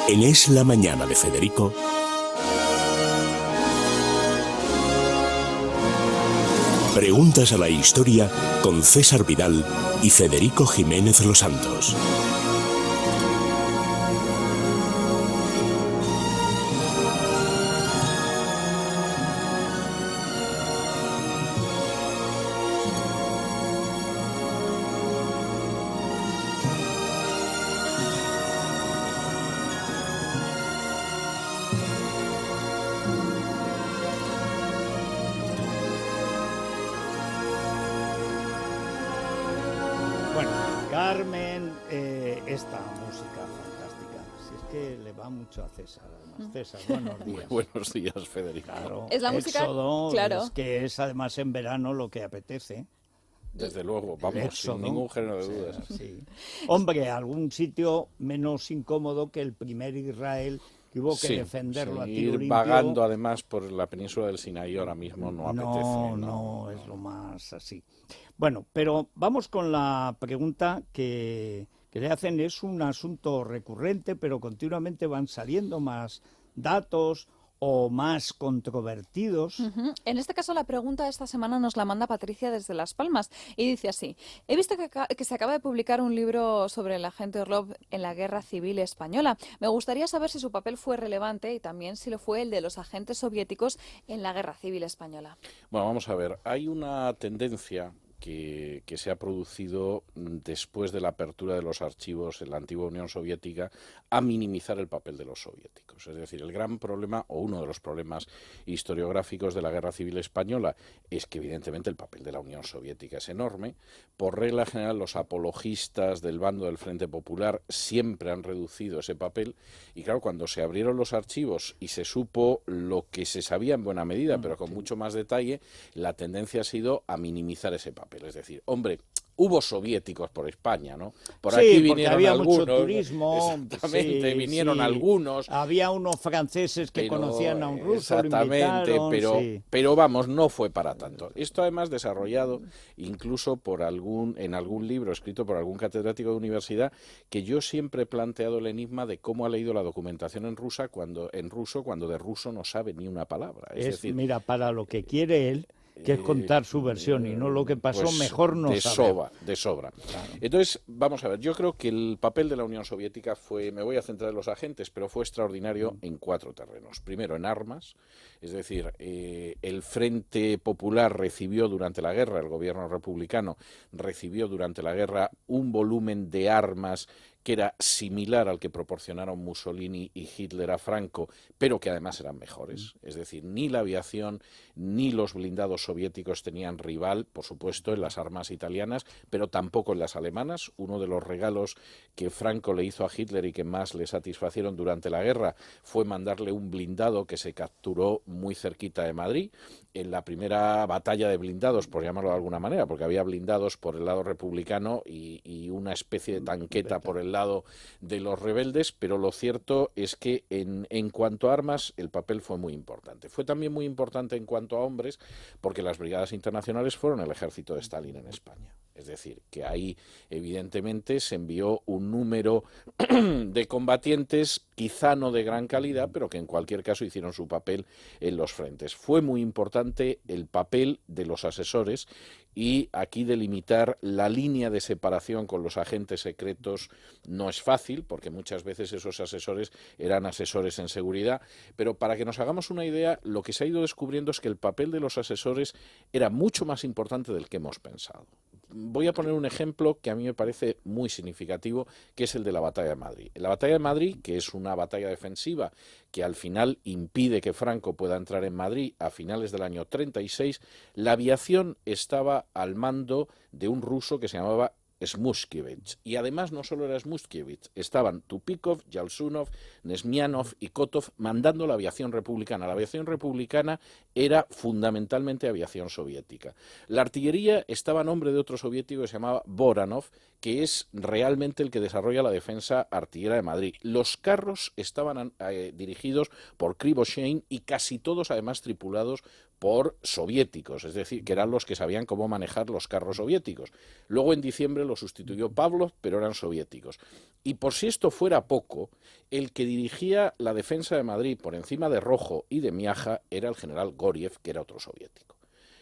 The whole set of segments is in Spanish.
En Es la Mañana de Federico, preguntas a la historia con César Vidal y Federico Jiménez Los Santos. Carmen, esta música fantástica. Si es que le va mucho a César, además. César, buenos días. Muy buenos días, Federico. Claro, Es la música, Éxodo, claro. es que es además en verano lo que apetece. Desde luego, vamos, Éxodo, sin ningún género de dudas. Sí. Hombre, algún sitio menos incómodo que el primer Israel, que hubo que defenderlo a tiro ir limpio. vagando además por la península del Sinaí ahora mismo no apetece. No, es lo más así. Bueno, pero vamos con la pregunta que le hacen. Es un asunto recurrente, pero continuamente van saliendo más datos o más controvertidos. En este caso, la pregunta de esta semana nos la manda Patricia desde Las Palmas y dice así: he visto que se acaba de publicar un libro sobre el agente Orlov en la Guerra Civil Española. Me gustaría saber si su papel fue relevante y también si lo fue el de los agentes soviéticos en la Guerra Civil Española. Bueno, vamos a ver, hay una tendencia que se ha producido después de la apertura de los archivos en la antigua Unión Soviética a minimizar el papel de los soviéticos. Es decir, el gran problema, o uno de los problemas historiográficos de la Guerra Civil Española, es que evidentemente el papel de la Unión Soviética es enorme. Por regla general, los apologistas del bando del Frente Popular siempre han reducido ese papel, y claro, cuando se abrieron los archivos y se supo lo que se sabía en buena medida, pero con mucho más detalle, la tendencia ha sido a minimizar ese papel. Es decir, hombre, hubo soviéticos por España, ¿no? Por Sí, aquí porque vinieron había algunos. mucho turismo. Exactamente, Sí, vinieron sí. algunos. Había unos franceses que conocían a un ruso, lo Exactamente, invitaron, pero vamos, no fue para tanto. Esto además desarrollado incluso en algún libro escrito por algún catedrático de universidad, que yo siempre he planteado el enigma de cómo ha leído la documentación en ruso cuando de ruso no sabe ni una palabra. Es decir, mira, para lo que quiere él, que es contar su versión y no lo que pasó, pues mejor no saber. De sobra. Claro. Entonces, vamos a ver, yo creo que el papel de la Unión Soviética me voy a centrar en los agentes, pero fue extraordinario en 4 terrenos. Primero, en armas, es decir, el Frente Popular recibió durante la guerra, el gobierno republicano recibió durante la guerra un volumen de armas que era similar al que proporcionaron Mussolini y Hitler a Franco, pero que además eran mejores. Es decir, ni la aviación ni los blindados soviéticos tenían rival, por supuesto, en las armas italianas, pero tampoco en las alemanas. Uno de los regalos que Franco le hizo a Hitler y que más le satisfacieron durante la guerra fue mandarle un blindado que se capturó muy cerquita de Madrid, en la primera batalla de blindados, por llamarlo de alguna manera, porque había blindados por el lado republicano y una especie de tanqueta por el lado de los rebeldes, pero lo cierto es que en cuanto a armas el papel fue muy importante. Fue también muy importante en cuanto a hombres, porque las brigadas internacionales fueron el ejército de Stalin en España. Es decir, que ahí evidentemente se envió un número de combatientes, quizá no de gran calidad, pero que en cualquier caso hicieron su papel en los frentes. Fue muy importante el papel de los asesores, y aquí delimitar la línea de separación con los agentes secretos no es fácil, porque muchas veces esos asesores eran asesores en seguridad, pero para que nos hagamos una idea, lo que se ha ido descubriendo es que el papel de los asesores era mucho más importante del que hemos pensado. Voy a poner un ejemplo que a mí me parece muy significativo, que es el de la Batalla de Madrid. En la Batalla de Madrid, que es una batalla defensiva que al final impide que Franco pueda entrar en Madrid a finales del año 36, la aviación estaba al mando de un ruso que se llamaba Shmushkevich. Y además no solo era Shmushkevich, estaban Tupikov, Yalsunov, Nesmianov y Kotov mandando la aviación republicana. La aviación republicana era fundamentalmente aviación soviética. La artillería estaba a nombre de otro soviético que se llamaba Boranov, que es realmente el que desarrolla la defensa artillera de Madrid. Los carros estaban dirigidos por Krivoshein y casi todos además tripulados por soviéticos, es decir, que eran los que sabían cómo manejar los carros soviéticos. Luego en diciembre lo sustituyó Pavlov, pero eran soviéticos. Y por si esto fuera poco, el que dirigía la defensa de Madrid por encima de Rojo y de Miaja era el general Goriev, que era otro soviético.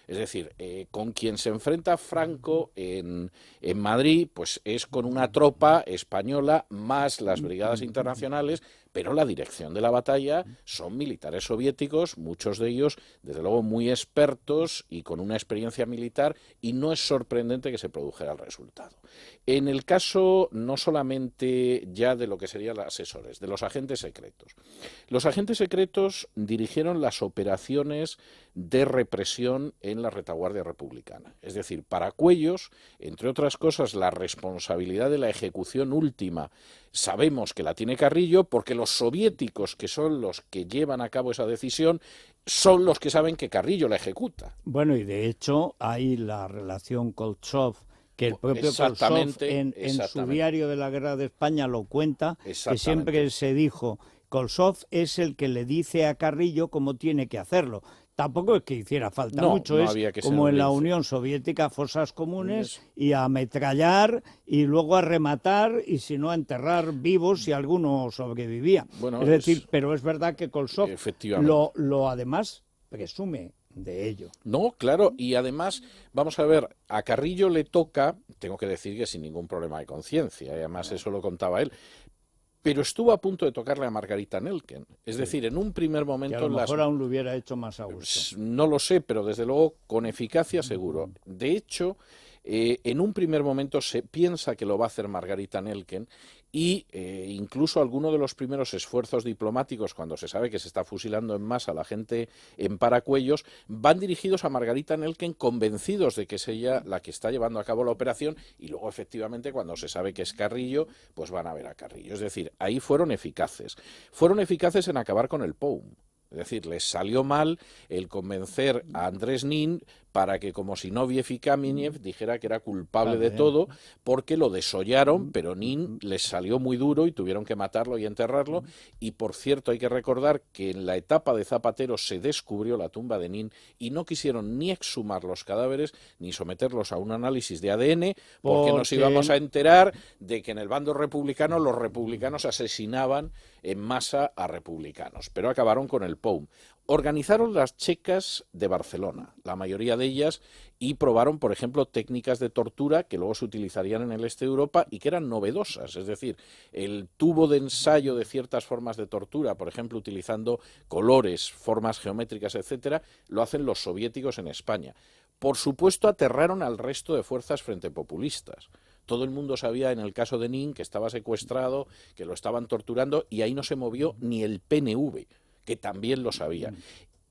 Es decir, con quien se enfrenta Franco en Madrid, pues es con una tropa española más las brigadas internacionales, pero la dirección de la batalla son militares soviéticos, muchos de ellos, desde luego, muy expertos y con una experiencia militar, y no es sorprendente que se produjera el resultado. En el caso no solamente ya de lo que serían los asesores, de los agentes secretos. Los agentes secretos dirigieron las operaciones de represión en la retaguardia republicana. Es decir, para Cuellos, entre otras cosas, la responsabilidad de la ejecución última sabemos que la tiene Carrillo, porque los soviéticos, que son los que llevan a cabo esa decisión, son los que saben que Carrillo la ejecuta. Bueno, y de hecho hay la relación Kolchov, que el propio Kolchov en su diario de la Guerra de España lo cuenta, que siempre se dijo, Kolchov es el que le dice a Carrillo cómo tiene que hacerlo. Tampoco es que hiciera falta mucho, es como en la Unión Soviética, fosas comunes y a ametrallar y luego a rematar y si no a enterrar vivos si alguno sobrevivía. Bueno, es decir, pero es verdad que Kolchov lo además presume de ello. No, claro, y además, vamos a ver, a Carrillo le toca, tengo que decir que sin ningún problema de conciencia, y además eso lo contaba él, pero estuvo a punto de tocarle a Margarita Nelken. Es decir, en un primer momento... Que a lo mejor aún lo hubiera hecho más a gusto. No lo sé, pero desde luego con eficacia seguro. De hecho, en un primer momento se piensa que lo va a hacer Margarita Nelken y incluso alguno de los primeros esfuerzos diplomáticos, cuando se sabe que se está fusilando en masa a la gente en Paracuellos, van dirigidos a Margarita Nelken convencidos de que es ella la que está llevando a cabo la operación, y luego efectivamente cuando se sabe que es Carrillo, pues van a ver a Carrillo. Es decir, ahí fueron eficaces. Fueron eficaces en acabar con el POUM. Es decir, les salió mal el convencer a Andrés Nin para que, como Zinoviev y Kamenev, dijera que era culpable de todo, porque lo desollaron, pero Nin les salió muy duro y tuvieron que matarlo y enterrarlo. Y, por cierto, hay que recordar que en la etapa de Zapatero se descubrió la tumba de Nin y no quisieron ni exhumar los cadáveres ni someterlos a un análisis de ADN, porque nos íbamos a enterar de que en el bando republicano los republicanos asesinaban en masa a republicanos, pero acabaron con el POUM. Organizaron las checas de Barcelona, la mayoría de ellas, y probaron, por ejemplo, técnicas de tortura que luego se utilizarían en el este de Europa y que eran novedosas. Es decir, el tubo de ensayo de ciertas formas de tortura, por ejemplo, utilizando colores, formas geométricas, etcétera, lo hacen los soviéticos en España. Por supuesto, aterraron al resto de fuerzas frente populistas. Todo el mundo sabía, en el caso de Nin, que estaba secuestrado, que lo estaban torturando, y ahí no se movió ni el PNV, que también lo sabía.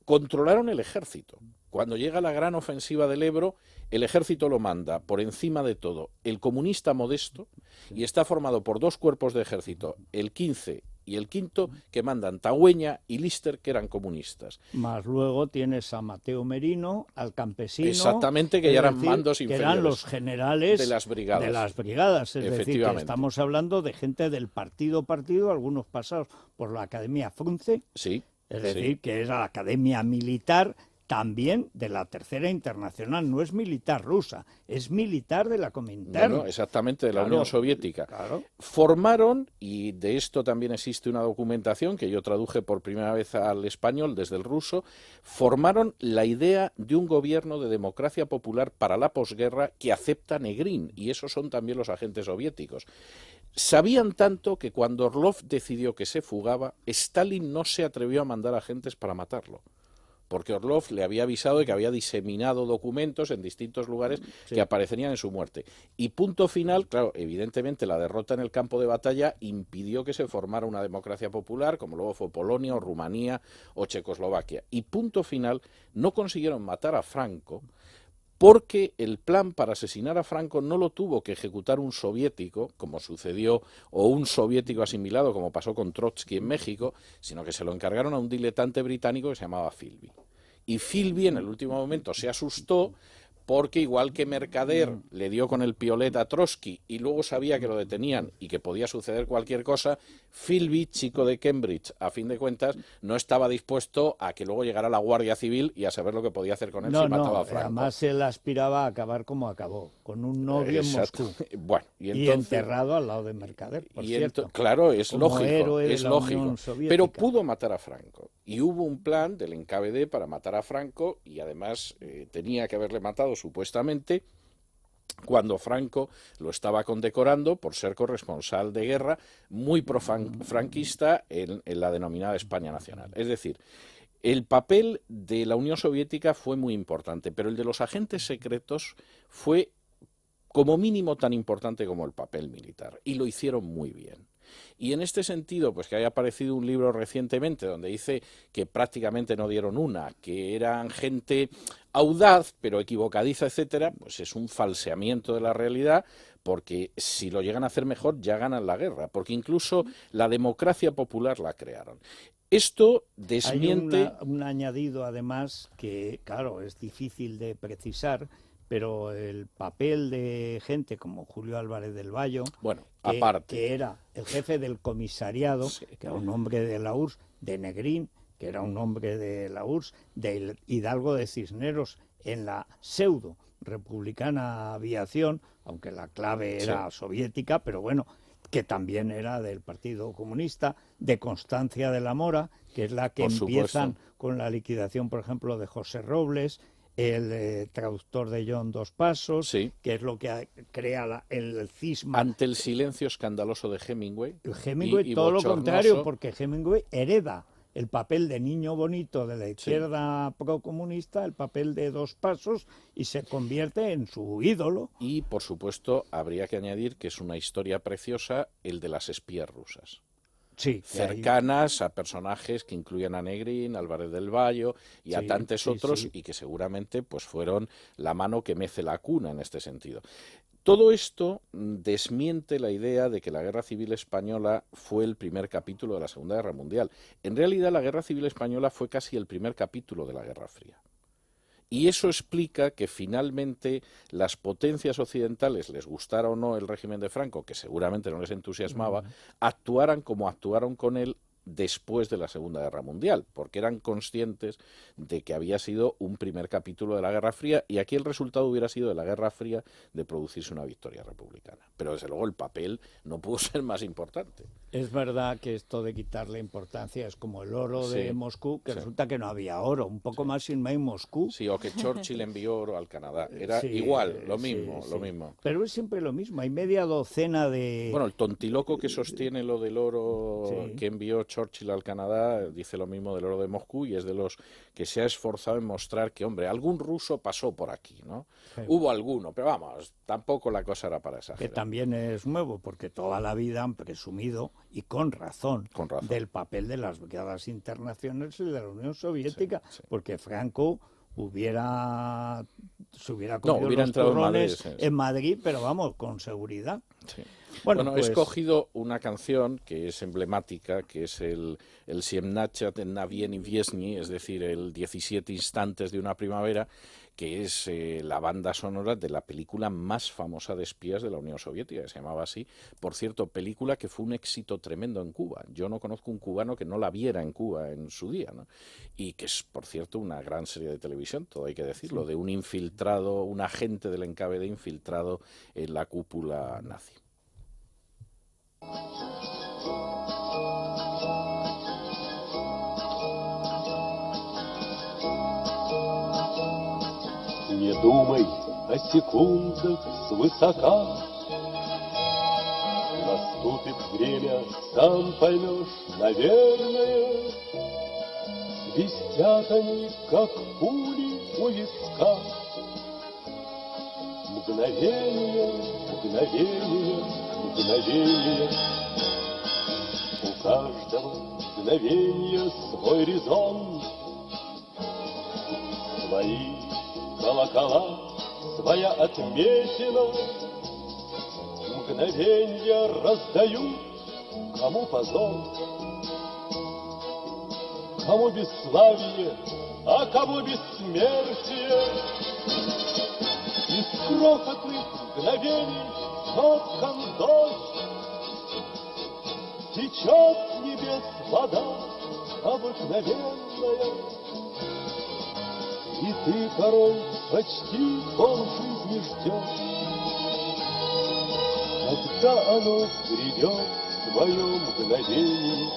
Controlaron el ejército. Cuando llega la gran ofensiva del Ebro, el ejército lo manda, por encima de todo, el comunista Modesto, y está formado por dos cuerpos de ejército, el 15 y el 5, que mandan Tagüeña y Lister, que eran comunistas. Más luego tienes a Mateo Merino, al campesino... Exactamente, que ya eran mandos inferiores. Que eran los generales de las brigadas. Es decir, que estamos hablando de gente del partido, algunos pasados por la Academia Frunze, sí, es decir, que era la Academia Militar también de la Tercera Internacional, no es militar rusa, es militar de la Comintern. No, exactamente, de la Unión Soviética. Claro. Formaron, y de esto también existe una documentación que yo traduje por primera vez al español desde el ruso, formaron la idea de un gobierno de democracia popular para la posguerra que acepta Negrín, y esos son también los agentes soviéticos. Sabían tanto que cuando Orlov decidió que se fugaba, Stalin no se atrevió a mandar agentes para matarlo, porque Orlov le había avisado de que había diseminado documentos en distintos lugares que aparecerían en su muerte. Y punto final, claro, evidentemente la derrota en el campo de batalla impidió que se formara una democracia popular, como luego fue Polonia o Rumanía o Checoslovaquia. Y punto final, no consiguieron matar a Franco, porque el plan para asesinar a Franco no lo tuvo que ejecutar un soviético, como sucedió, o un soviético asimilado, como pasó con Trotsky en México, sino que se lo encargaron a un diletante británico que se llamaba Philby. Y Philby en el último momento se asustó porque igual que Mercader le dio con el piolet a Trotsky y luego sabía que lo detenían y que podía suceder cualquier cosa, Philby, chico de Cambridge, a fin de cuentas, no estaba dispuesto a que luego llegara la Guardia Civil y a saber lo que podía hacer con él si mataba a Franco. Además él aspiraba a acabar como acabó, con un novio en Moscú. Bueno, y enterrado al lado de Mercader, por cierto. Claro, es como lógico, héroe de es la lógico. Unión Soviética. Pero pudo matar a Franco. Y hubo un plan del NKVD para matar a Franco y además tenía que haberle matado supuestamente cuando Franco lo estaba condecorando por ser corresponsal de guerra muy profranquista en la denominada España Nacional. Es decir, el papel de la Unión Soviética fue muy importante, pero el de los agentes secretos fue como mínimo tan importante como el papel militar, y lo hicieron muy bien. Y en este sentido, pues que haya aparecido un libro recientemente donde dice que prácticamente no dieron una, que eran gente audaz pero equivocadiza, etcétera, pues es un falseamiento de la realidad, porque si lo llegan a hacer mejor ya ganan la guerra, porque incluso la democracia popular la crearon. Esto desmiente... Hay un añadido además que, claro, es difícil de precisar, pero el papel de gente como Julio Álvarez del Valle, bueno, aparte, que era el jefe del comisariado, sí, que era un hombre de la URSS, de Negrín, que era un hombre de la URSS, de Hidalgo de Cisneros, en la pseudo republicana aviación, aunque la clave era soviética, pero bueno, que también era del Partido Comunista, de Constancia de la Mora, que es la que empiezan con la liquidación, por ejemplo, de José Robles, el traductor de John Dos Passos, que es lo que crea el cisma. Ante el silencio escandaloso de Hemingway. Hemingway todo lo contrario, porque Hemingway hereda el papel de niño bonito de la izquierda procomunista, el papel de Dos Passos, y se convierte en su ídolo. Y, por supuesto, habría que añadir que es una historia preciosa el de las espías rusas. Sí, cercanas a personajes que incluyen a Negrín, Álvarez del Valle y a tantos otros, y que seguramente pues fueron la mano que mece la cuna en este sentido. Todo esto desmiente la idea de que la Guerra Civil Española fue el primer capítulo de la Segunda Guerra Mundial. En realidad, la Guerra Civil Española fue casi el primer capítulo de la Guerra Fría. Y eso explica que finalmente las potencias occidentales, les gustara o no el régimen de Franco, que seguramente no les entusiasmaba, actuaran como actuaron con él después de la Segunda Guerra Mundial, porque eran conscientes de que había sido un primer capítulo de la Guerra Fría, y aquí el resultado hubiera sido de la Guerra Fría de producirse una victoria republicana. Pero desde luego el papel no pudo ser más importante. Es verdad que esto de quitarle importancia es como el oro de Moscú, que resulta que no había oro, un poco más sin en Moscú. Sí, o que Churchill envió oro al Canadá. Era igual, lo mismo, lo mismo. Pero es siempre lo mismo, hay media docena de... Bueno, el tontiloco que sostiene lo del oro que envió Churchill al Canadá dice lo mismo del oro de Moscú, y es de los que se ha esforzado en mostrar que, hombre, algún ruso pasó por aquí, ¿no? Sí. Hubo alguno, pero vamos, tampoco la cosa era para exagerar. Que también es nuevo, porque toda la vida han presumido, y con razón, del papel de las brigadas internacionales y de la Unión Soviética, porque Franco se hubiera comido los turrones en Madrid, pero vamos, con seguridad. Sí. Bueno, pues... he escogido una canción que es emblemática, que es el Siemnachat en Navieni Viesni, es decir, el 17 instantes de una primavera, que es la banda sonora de la película más famosa de espías de la Unión Soviética, que se llamaba así. Por cierto, película que fue un éxito tremendo en Cuba. Yo no conozco un cubano que no la viera en Cuba en su día, ¿no? Y que es, por cierto, una gran serie de televisión, todo hay que decirlo, de un infiltrado, un agente del NKVD infiltrado en la cúpula nazi. Не думай о секундах свысока. Наступит время, сам поймешь, наверное. Свистят они, как пули у виска. Мгновение, мгновение, мгновение. У каждого мгновения свой резон. Свои колокола, своя отметина. Мгновенья раздают, кому позор, кому бесславие, а кому бессмертие. крохотных мгновений ноткам дождь. Течет с небес вода обыкновенная, и ты порой почти полжизни ждешь, когда оно придет в твое мгновение.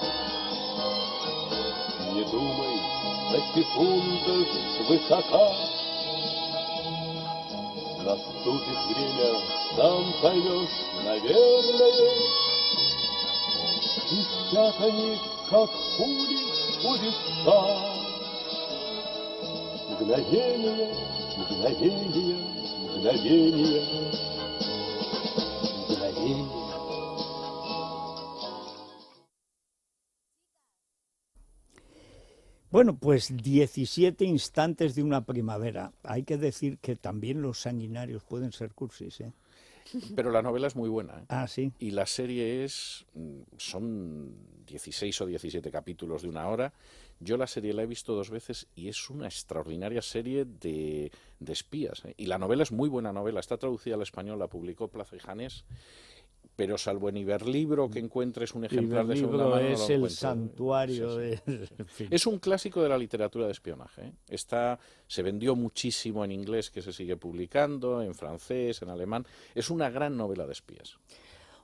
Не думай на секунду свысока, наступит время, сам поймешь, наверное, и спят они, как пули у виска. Мгновение, мгновение, мгновение, мгновение. Bueno, pues 17 instantes de una primavera. Hay que decir que también los sanguinarios pueden ser cursis, ¿eh? Pero la novela es muy buena, ¿eh? Ah, sí. Y la serie son 16 o 17 capítulos de 1 hora. Yo la serie la he visto 2 veces y es una extraordinaria serie de espías, ¿eh? Y la novela es muy buena novela. Está traducida al español, la publicó Plaza y Janés. Pero salvo en Iberlibro que encuentres un ejemplar de segunda mano, es no lo el encuentro. santuario Sí, sí. de... en fin. Es un clásico de la literatura de espionaje, ¿eh? Se vendió muchísimo en inglés, que se sigue publicando, en francés, en alemán. Es una gran novela de espías.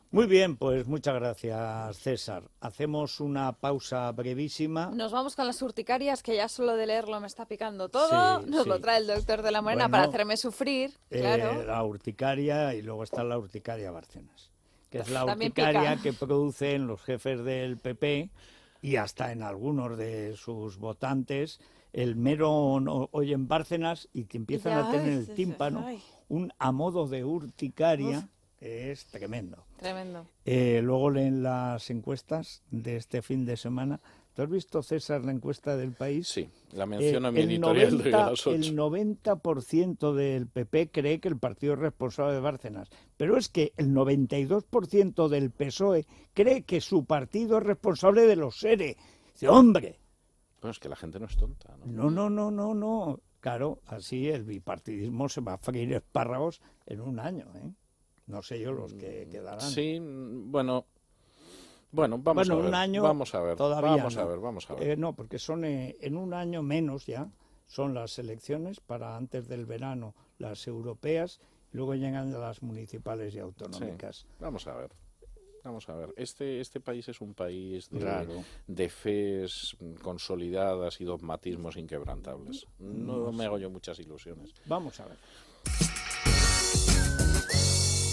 Muy bien, pues muchas gracias, César. Hacemos una pausa brevísima. Nos vamos con las urticarias, que ya solo de leerlo me está picando todo. Sí, Nos sí. lo trae el doctor de la Morena Bueno, para hacerme sufrir, claro. La urticaria, y luego está la urticaria Bárcenas, que es la También urticaria pica. que producen los jefes del PP y hasta en algunos de sus votantes. El mero oyen Bárcenas y te empiezan Ya, a tener en ay, el tímpano ay. un a modo de urticaria. Es tremendo. Tremendo. Luego leen las encuestas de este fin de semana. ¿Tú has visto, César, la encuesta del País? Sí, la menciono en mi editorial de las 8. El 90% del PP cree que el partido es responsable de Bárcenas, pero es que el 92% del PSOE cree que su partido es responsable de los SERE. Dice, hombre, Bueno, es que la gente no es tonta, ¿no? no. Claro, así el bipartidismo se va a freír espárragos en un año, ¿eh? No sé yo los que quedarán. Sí, bueno, vamos a ver. Un año vamos a ver. todavía Vamos a ver. no, porque son en un año menos ya, son las elecciones para antes del verano, las europeas, y luego llegan las municipales y autonómicas. Sí, vamos a ver. Este país es un país Claro. de fes consolidadas y dogmatismos inquebrantables. No me hago yo muchas ilusiones. Vamos a ver.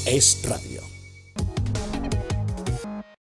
Es Radio.